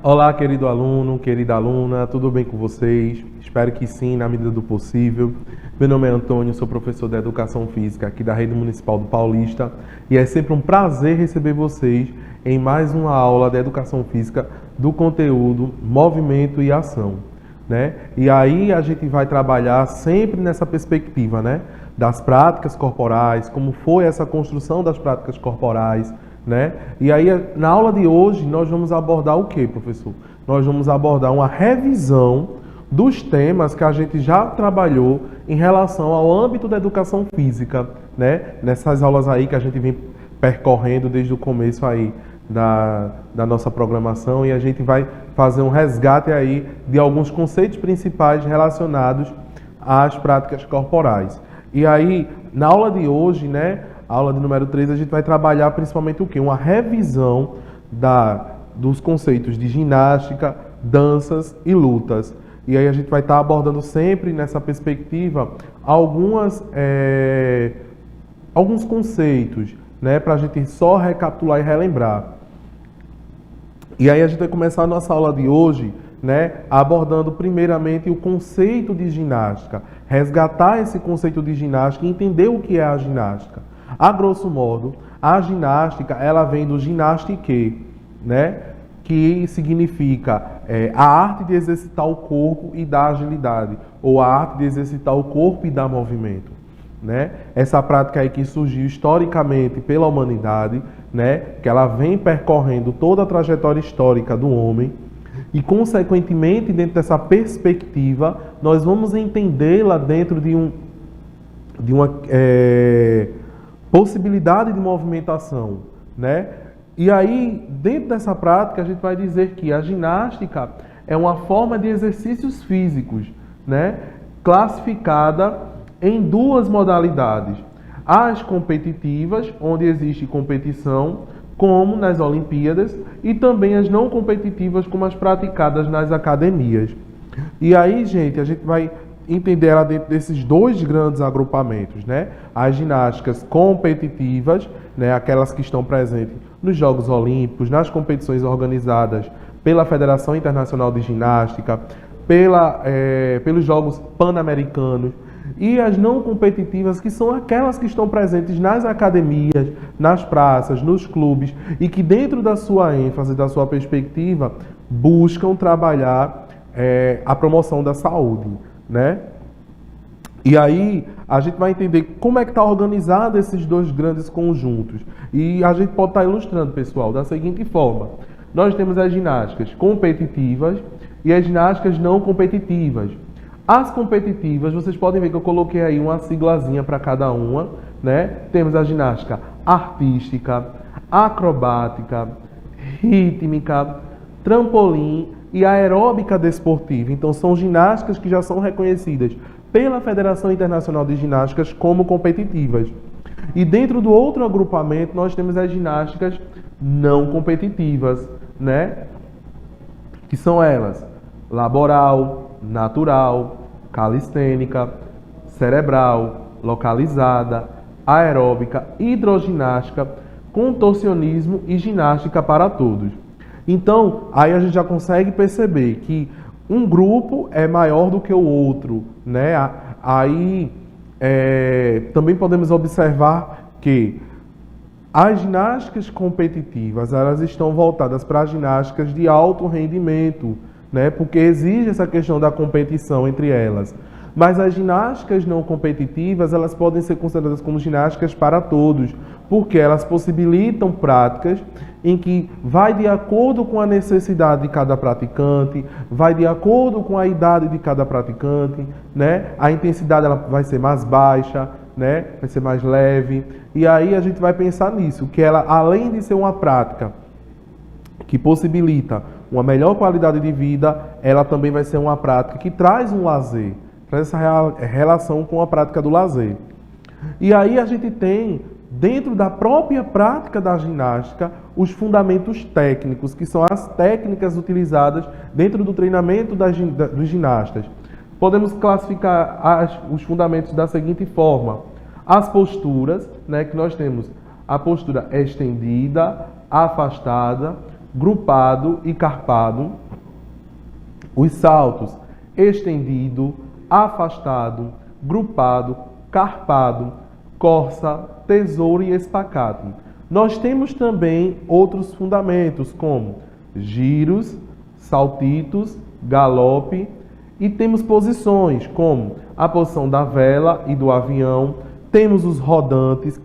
Olá, querido aluno, querida aluna, tudo bem com vocês? Espero que sim, na medida do possível. Meu nome é Antônio, sou professor de Educação Física aqui da Rede Municipal do Paulista e é sempre um prazer receber vocês em mais uma aula de Educação Física do conteúdo Movimento e Ação, né? E aí a gente vai trabalhar sempre nessa perspectiva, né? Das práticas corporais, como foi essa construção das práticas corporais, né? E aí, na aula de hoje, nós vamos abordar o que, professor? Nós vamos abordar uma revisão dos temas que a gente já trabalhou em relação ao âmbito da educação física, né? Nessas aulas aí que a gente vem percorrendo desde o começo aí da nossa programação, e a gente vai fazer um resgate aí de alguns conceitos principais relacionados às práticas corporais. E aí, na aula de hoje, né? A aula de número 3, a gente vai trabalhar principalmente o quê? Uma revisão dos conceitos de ginástica, danças e lutas. E aí a gente vai estar abordando sempre nessa perspectiva alguns conceitos, né? Para a gente só recapitular e relembrar. E aí a gente vai começar a nossa aula de hoje, né, abordando primeiramente o conceito de ginástica. Resgatar esse conceito de ginástica e entender o que é a ginástica. A grosso modo, a ginástica, ela vem do ginastique, né? Que significa a arte de exercitar o corpo e dar agilidade, ou a arte de exercitar o corpo e dar movimento, né? Essa prática aí que surgiu historicamente pela humanidade, né? Que ela vem percorrendo toda a trajetória histórica do homem e, consequentemente, dentro dessa perspectiva, nós vamos entendê-la dentro de uma possibilidade de movimentação, né? E aí, dentro dessa prática, a gente vai dizer que a ginástica é uma forma de exercícios físicos, né? Classificada em duas modalidades. As competitivas, onde existe competição, como nas Olimpíadas, e também as não competitivas, como as praticadas nas academias. E aí, gente, a gente vai entender ela dentro desses dois grandes agrupamentos, né? As ginásticas competitivas, né? Aquelas que estão presentes nos Jogos Olímpicos, nas competições organizadas pela Federação Internacional de Ginástica, pelos Jogos Pan-Americanos, e as não competitivas, que são aquelas que estão presentes nas academias, nas praças, nos clubes, e que dentro da sua ênfase, da sua perspectiva, buscam trabalhar a promoção da saúde, né? E aí a gente vai entender como é que está organizado esses dois grandes conjuntos. E a gente pode estar ilustrando, pessoal, da seguinte forma. Nós temos as ginásticas competitivas e as ginásticas não competitivas. As competitivas, vocês podem ver que eu coloquei aí uma siglazinha para cada uma, né? Temos a ginástica artística, acrobática, rítmica, trampolim e aeróbica desportiva. Então, são ginásticas que já são reconhecidas pela Federação Internacional de Ginásticas como competitivas. E dentro do outro agrupamento, nós temos as ginásticas não competitivas, né? Que são elas: laboral, natural, calistênica, cerebral, localizada, aeróbica, hidroginástica, contorcionismo e ginástica para todos. Então, aí a gente já consegue perceber que um grupo é maior do que o outro, né? Aí também podemos observar que as ginásticas competitivas, elas estão voltadas para as ginásticas de alto rendimento, né? Porque exige essa questão da competição entre elas. Mas as ginásticas não competitivas, elas podem ser consideradas como ginásticas para todos, porque elas possibilitam práticas em que vai de acordo com a necessidade de cada praticante, vai de acordo com a idade de cada praticante, né? A intensidade ela vai ser mais baixa, né? Vai ser mais leve. E aí a gente vai pensar nisso, que ela, além de ser uma prática que possibilita uma melhor qualidade de vida, ela também vai ser uma prática que traz um lazer, traz essa relação com a prática do lazer. E aí a gente tem, dentro da própria prática da ginástica, os fundamentos técnicos, que são as técnicas utilizadas dentro do treinamento dos ginastas. Podemos classificar os fundamentos da seguinte forma: as posturas, né, que nós temos a postura estendida, afastada, grupado e carpado. Os saltos estendido, afastado, grupado, carpado, corça, tesoura e espacate. Nós temos também outros fundamentos como giros, saltitos, galope, e temos posições como a posição da vela e do avião, temos os rodantes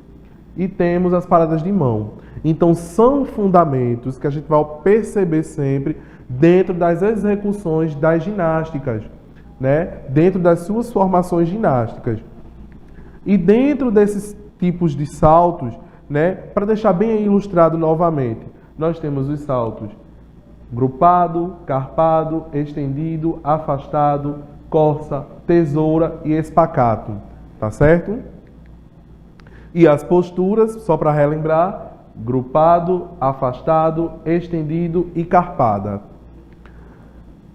e temos as paradas de mão. Então são fundamentos que a gente vai perceber sempre dentro das execuções das ginásticas, né? Dentro das suas formações ginásticas. E dentro desses tipos de saltos, né, para deixar bem ilustrado novamente, nós temos os saltos grupado, carpado, estendido, afastado, corça, tesoura e espacato, tá certo? E as posturas, só para relembrar, grupado, afastado, estendido e carpada.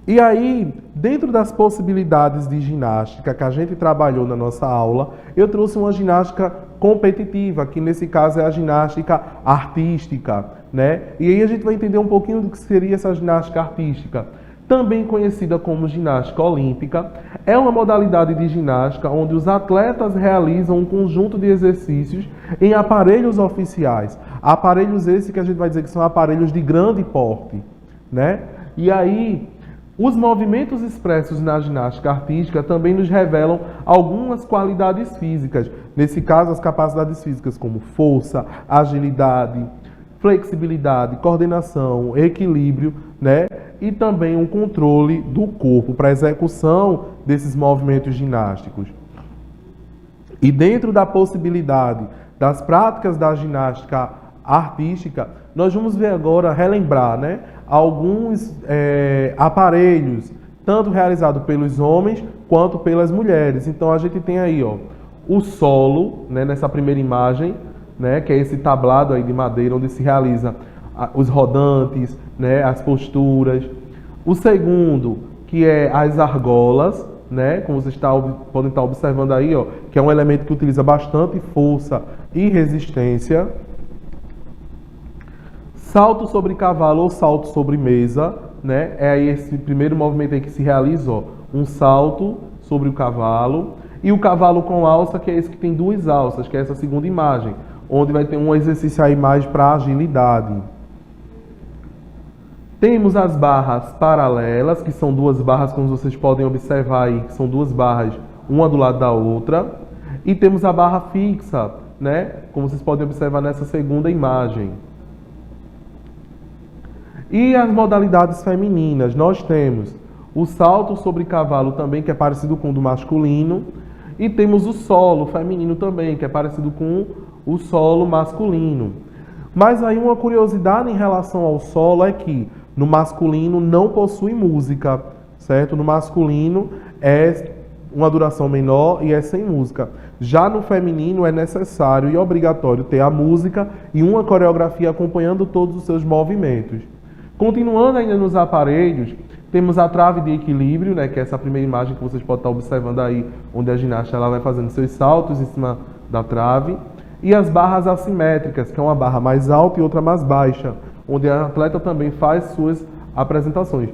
E aí, dentro das possibilidades de ginástica que a gente trabalhou na nossa aula, eu trouxe uma ginástica competitiva, que nesse caso é a ginástica artística, né? E aí a gente vai entender um pouquinho do que seria essa ginástica artística. Também conhecida como ginástica olímpica, é uma modalidade de ginástica onde os atletas realizam um conjunto de exercícios em aparelhos oficiais. Aparelhos esses que a gente vai dizer que são aparelhos de grande porte, né? E aí, os movimentos expressos na ginástica artística também nos revelam algumas qualidades físicas. Nesse caso, as capacidades físicas como força, agilidade, flexibilidade, coordenação, equilíbrio, né? E também um controle do corpo para a execução desses movimentos ginásticos. E dentro da possibilidade das práticas da ginástica artística, nós vamos ver agora, relembrar, né, alguns aparelhos, tanto realizados pelos homens quanto pelas mulheres. Então a gente tem aí, ó, o solo, né, nessa primeira imagem, né, que é esse tablado aí de madeira onde se realiza os rodantes, né, as posturas. O segundo, que é as argolas, né, como vocês podem estar observando aí, ó, que é um elemento que utiliza bastante força e resistência. Salto sobre cavalo ou salto sobre mesa, né, é aí esse primeiro movimento aí que se realiza, ó, um salto sobre o cavalo. E o cavalo com alça, que é esse que tem duas alças, que é essa segunda imagem, onde vai ter um exercício aí mais para agilidade. Temos as barras paralelas, que são duas barras, como vocês podem observar aí, que são duas barras, uma do lado da outra. E temos a barra fixa, né, como vocês podem observar nessa segunda imagem. E as modalidades femininas, nós temos o salto sobre cavalo também, que é parecido com o do masculino. E temos o solo feminino também, que é parecido com o solo masculino. Mas aí uma curiosidade em relação ao solo é que no masculino não possui música, certo? No masculino é uma duração menor e é sem música. Já no feminino é necessário e obrigatório ter a música e uma coreografia acompanhando todos os seus movimentos. Continuando ainda nos aparelhos, temos a trave de equilíbrio, né, que é essa primeira imagem que vocês podem estar observando aí, onde a ginasta ela vai fazendo seus saltos em cima da trave. E as barras assimétricas, que é uma barra mais alta e outra mais baixa, onde a atleta também faz suas apresentações.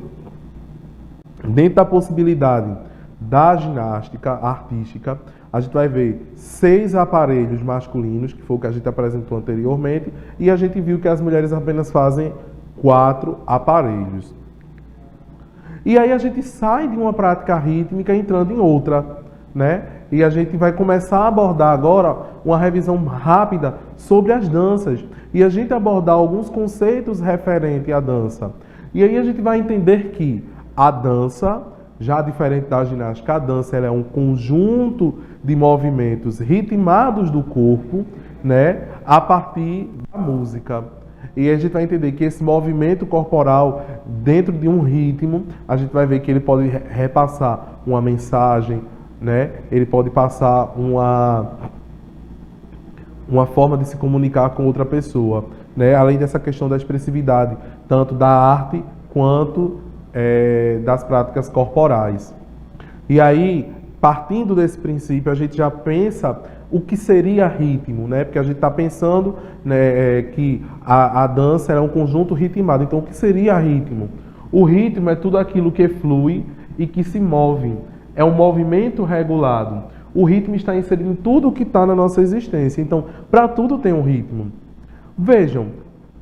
Dentro da possibilidade da ginástica artística, a gente vai ver 6 aparelhos masculinos, que foi o que a gente apresentou anteriormente, e a gente viu que as mulheres apenas fazem 4 aparelhos. E aí a gente sai de uma prática rítmica entrando em outra, né? E a gente vai começar a abordar agora uma revisão rápida sobre as danças. E a gente abordar alguns conceitos referentes à dança. E aí a gente vai entender que a dança, já diferente da ginástica, a dança ela é um conjunto de movimentos ritmados do corpo, né? A partir da música. E a gente vai entender que esse movimento corporal, dentro de um ritmo, a gente vai ver que ele pode repassar uma mensagem, né? Ele pode passar uma forma de se comunicar com outra pessoa, né? Além dessa questão da expressividade, tanto da arte quanto das práticas corporais. E aí, partindo desse princípio, a gente já pensa o que seria ritmo, né? Porque a gente está pensando, né, que a dança é um conjunto ritmado. Então, o que seria ritmo? O ritmo é tudo aquilo que flui e que se move. É um movimento regulado. O ritmo está inserido em tudo o que está na nossa existência. Então, para tudo tem um ritmo. Vejam,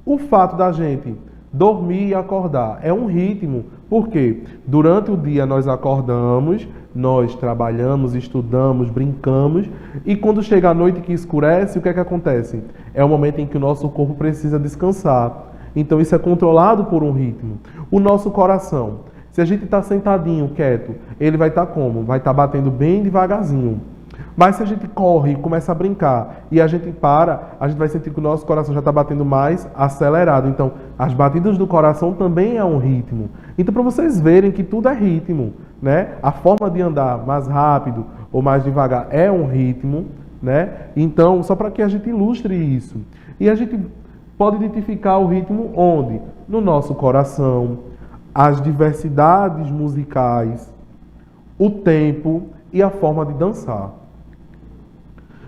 o fato da gente dormir e acordar é um ritmo, porque durante o dia nós acordamos, nós trabalhamos, estudamos, brincamos, e quando chega a noite que escurece, o que é que acontece? É o momento em que o nosso corpo precisa descansar. Então isso é controlado por um ritmo. O nosso coração, se a gente está sentadinho, quieto, ele vai estar como? Vai estar batendo bem devagarzinho. Mas se a gente corre e começa a brincar e a gente para, a gente vai sentir que o nosso coração já está batendo mais acelerado. Então, as batidas do coração também é um ritmo. Então, para vocês verem que tudo é ritmo, né? A forma de andar mais rápido ou mais devagar é um ritmo, né? Então, só para que a gente ilustre isso. E a gente pode identificar o ritmo onde? No nosso coração, as diversidades musicais, o tempo e a forma de dançar.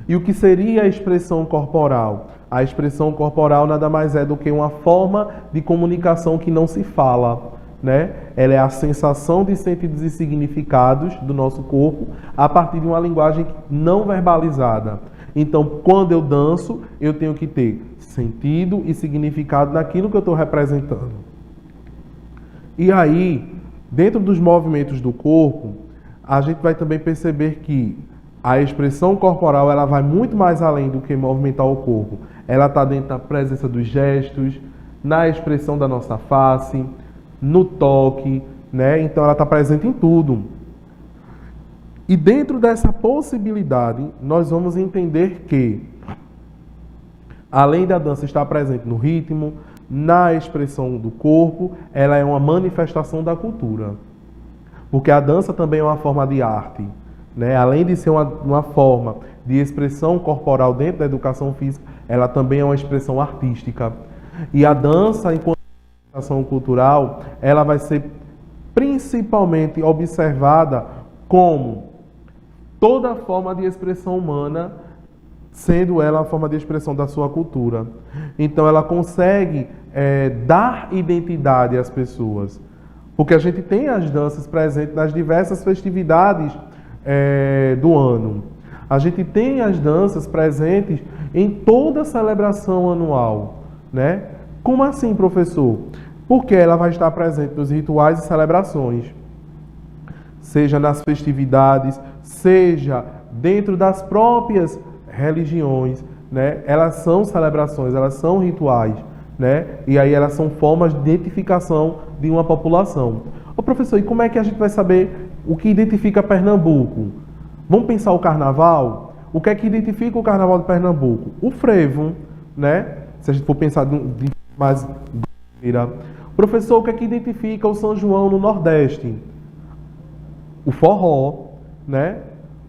E o que seria a expressão corporal? A expressão corporal nada mais é do que uma forma de comunicação que não se fala, né? Ela é a sensação de sentidos e significados do nosso corpo a partir de uma linguagem não verbalizada. Então, quando eu danço, eu tenho que ter sentido e significado naquilo que eu estou representando. E aí, dentro dos movimentos do corpo, a gente vai também perceber que a expressão corporal ela vai muito mais além do que movimentar o corpo. Ela está dentro da presença dos gestos, na expressão da nossa face, no toque, né? Então ela está presente em tudo. E dentro dessa possibilidade, nós vamos entender que, além da dança estar presente no ritmo, na expressão do corpo, ela é uma manifestação da cultura. Porque a dança também é uma forma de arte. Né? Além de ser uma forma de expressão corporal dentro da educação física, ela também é uma expressão artística. E a dança, enquanto manifestação cultural, ela vai ser principalmente observada como toda forma de expressão humana, sendo ela a forma de expressão da sua cultura. Então ela consegue dar identidade às pessoas. Porque a gente tem as danças presentes nas diversas festividades do ano. A gente tem as danças presentes em toda celebração anual, né? Como assim, professor? Porque ela vai estar presente nos rituais e celebrações, seja nas festividades, seja dentro das próprias religiões, né? Elas são celebrações, elas são rituais, né? E aí elas são formas de identificação de uma população. Ô, professor, e como é que a gente vai saber o que identifica Pernambuco? Vamos pensar o carnaval? O que é que identifica o carnaval de Pernambuco? O frevo, né? Se a gente for pensar de mais... Professor, o que é que identifica o São João no Nordeste? O forró, né?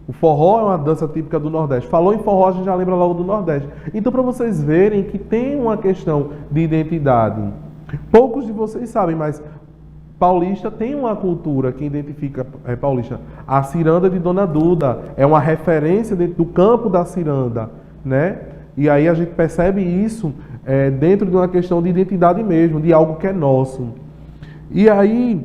O forró é uma dança típica do Nordeste. Falou em forró, a gente já lembra logo do Nordeste. Então, para vocês verem que tem uma questão de identidade. Poucos de vocês sabem, mas paulista tem uma cultura que identifica paulista. A ciranda de Dona Duda é uma referência dentro do campo da ciranda, né? E aí a gente percebe isso dentro de uma questão de identidade mesmo, de algo que é nosso. E aí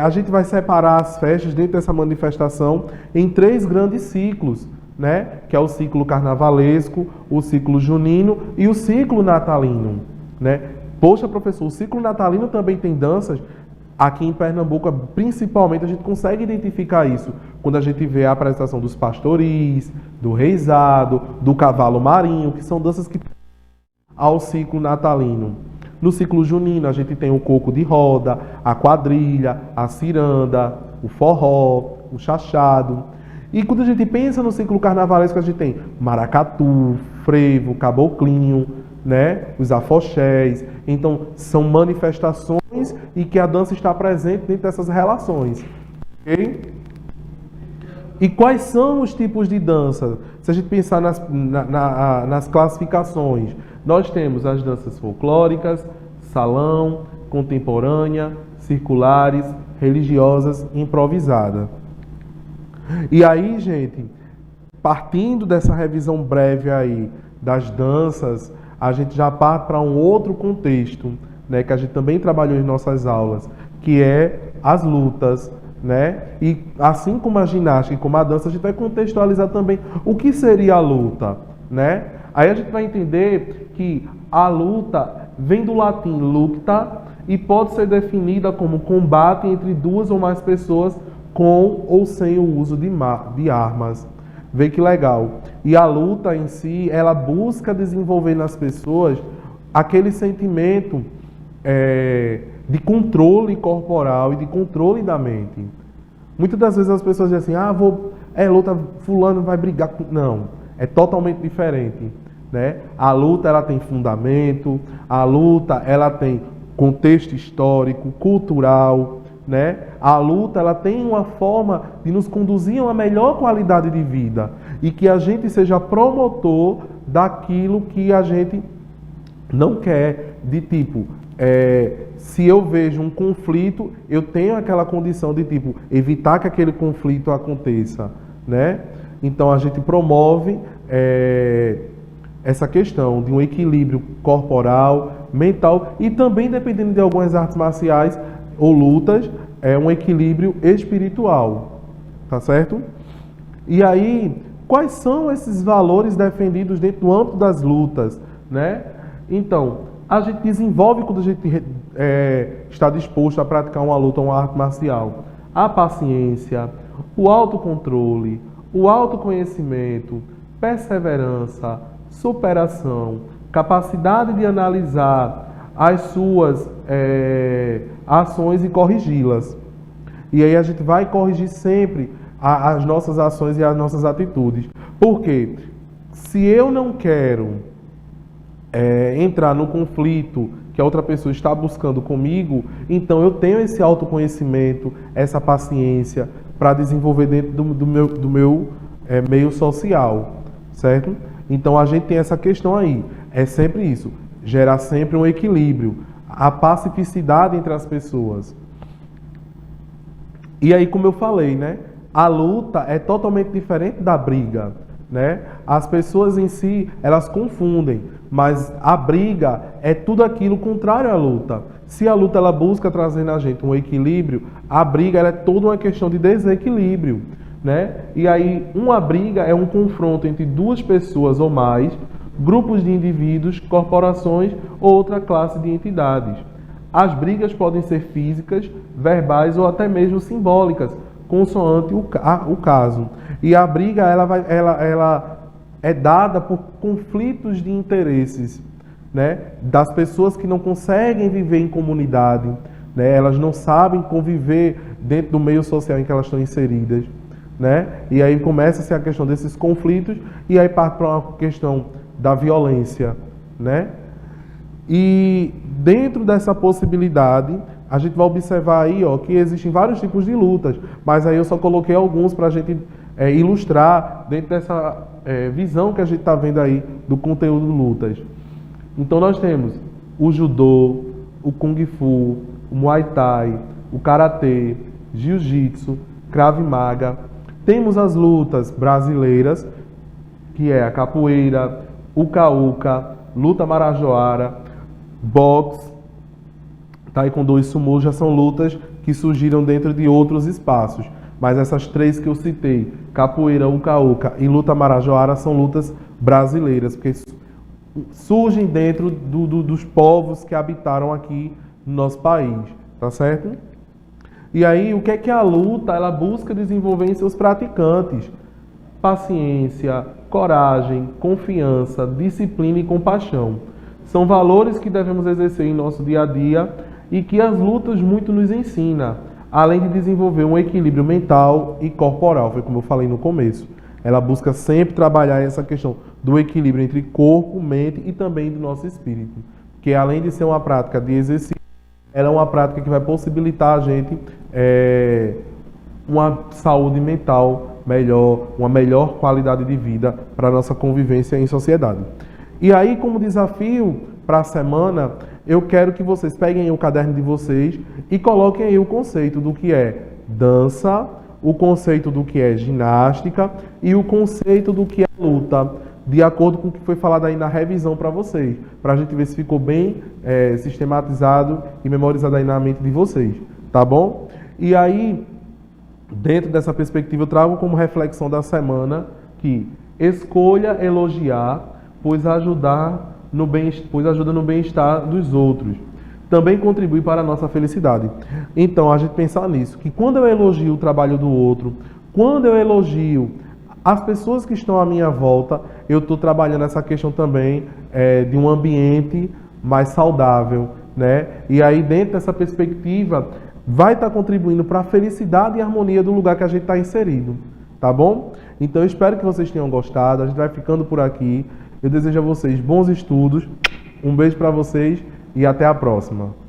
a gente vai separar as festas dentro dessa manifestação em 3 grandes ciclos, né? Que é o ciclo carnavalesco, o ciclo junino e o ciclo natalino, né? Poxa, professor, o ciclo natalino também tem danças. Aqui em Pernambuco, principalmente, a gente consegue identificar isso quando a gente vê a apresentação dos pastoris, do reizado, do cavalo marinho, que são danças que ao ciclo natalino. No ciclo junino, a gente tem o coco de roda, a quadrilha, a ciranda, o forró, o chachado. E quando a gente pensa no ciclo carnavalesco, a gente tem maracatu, frevo, caboclinho, né? Os afoxés. Então, são manifestações e que a dança está presente dentro dessas relações. Okay? E quais são os tipos de dança? Se a gente pensar nas classificações, nós temos as danças folclóricas, salão, contemporânea, circulares, religiosas, improvisada. E aí, gente, partindo dessa revisão breve aí das danças, a gente já parte para um outro contexto, né, que a gente também trabalhou em nossas aulas, que é as lutas, né? E assim como a ginástica e como a dança, a gente vai contextualizar também o que seria a luta, né? Aí a gente vai entender que a luta vem do latim lucta e pode ser definida como combate entre duas ou mais pessoas com ou sem o uso de armas. Vê que legal. E a luta em si, ela busca desenvolver nas pessoas aquele sentimento de controle corporal e de controle da mente. Muitas das vezes as pessoas dizem assim, luta, fulano vai brigar com... Não, é totalmente diferente, né? A luta, ela tem fundamento, a luta, ela tem contexto histórico, cultural, né? A luta, ela tem uma forma de nos conduzir a uma melhor qualidade de vida e que a gente seja promotor daquilo que a gente não quer, de tipo, se eu vejo um conflito, eu tenho aquela condição de tipo, evitar que aquele conflito aconteça, né? Então a gente promove essa questão de um equilíbrio corporal, mental e também, dependendo de algumas artes marciais ou lutas, um equilíbrio espiritual, tá certo? E aí, quais são esses valores defendidos dentro do âmbito das lutas, né? Então, a gente desenvolve quando a gente está disposto a praticar uma luta, uma arte marcial, a paciência, o autocontrole, o autoconhecimento, perseverança, superação, capacidade de analisar as suas ações e corrigi-las. E aí a gente vai corrigir sempre as nossas ações e as nossas atitudes. Por quê? Se eu não quero entrar no conflito que a outra pessoa está buscando comigo, então eu tenho esse autoconhecimento, essa paciência para desenvolver dentro do meu meio social, certo? Então a gente tem essa questão aí, é sempre isso, gerar sempre um equilíbrio, a pacificidade entre as pessoas. E aí, como eu falei, né, a luta é totalmente diferente da briga, né? As pessoas em si, elas confundem, mas a briga é tudo aquilo contrário à luta. Se a luta ela busca trazer na gente um equilíbrio, a briga ela é toda uma questão de desequilíbrio, né? E aí uma briga é um confronto entre duas pessoas ou mais, grupos de indivíduos, corporações ou outra classe de entidades. As brigas podem ser físicas, verbais ou até mesmo simbólicas, consoante o caso. E a briga ela é dada por conflitos de interesses, né? Das pessoas que não conseguem viver em comunidade, né? Elas não sabem conviver dentro do meio social em que elas estão inseridas, né? E aí começa-se a questão desses conflitos e aí parte para uma questão da violência, né? E dentro dessa possibilidade, a gente vai observar aí, que existem vários tipos de lutas, mas aí eu só coloquei alguns para a gente ilustrar dentro dessa visão que a gente está vendo aí do conteúdo de lutas. Então nós temos o judô, o kung fu, o muay thai, o karatê, jiu-jitsu, krav maga. Temos as lutas brasileiras, que é a capoeira, o uka-uka, luta marajoara, boxe, taekwondo e sumô já são lutas que surgiram dentro de outros espaços. Mas essas três que eu citei, capoeira, uka-uka e luta marajoara, são lutas brasileiras, porque surgem dentro dos povos que habitaram aqui no nosso país, tá certo? E aí, o que é que a luta ela busca desenvolver em seus praticantes? Paciência, coragem, confiança, disciplina e compaixão. São valores que devemos exercer em nosso dia a dia e que as lutas muito nos ensinam, além de desenvolver um equilíbrio mental e corporal, foi como eu falei no começo. Ela busca sempre trabalhar essa questão do equilíbrio entre corpo, mente e também do nosso espírito. Que além de ser uma prática de exercício, ela é uma prática que vai possibilitar a gente uma saúde mental melhor, uma melhor qualidade de vida para a nossa convivência em sociedade. E aí, como desafio para a semana, eu quero que vocês peguem o caderno de vocês e coloquem aí o conceito do que é dança, o conceito do que é ginástica e o conceito do que é luta, de acordo com o que foi falado aí na revisão para vocês, para a gente ver se ficou bem sistematizado e memorizado aí na mente de vocês, tá bom? E aí, dentro dessa perspectiva, eu trago como reflexão da semana que escolha elogiar, pois ajuda no bem-estar dos outros. Também contribui para a nossa felicidade. Então, a gente pensar nisso, que quando eu elogio o trabalho do outro, quando eu elogio as pessoas que estão à minha volta, eu estou trabalhando essa questão também de um ambiente mais saudável, né? E aí, dentro dessa perspectiva, vai estar contribuindo para a felicidade e harmonia do lugar que a gente está inserido, tá bom? Então, eu espero que vocês tenham gostado. A gente vai ficando por aqui. Eu desejo a vocês bons estudos. Um beijo para vocês e até a próxima.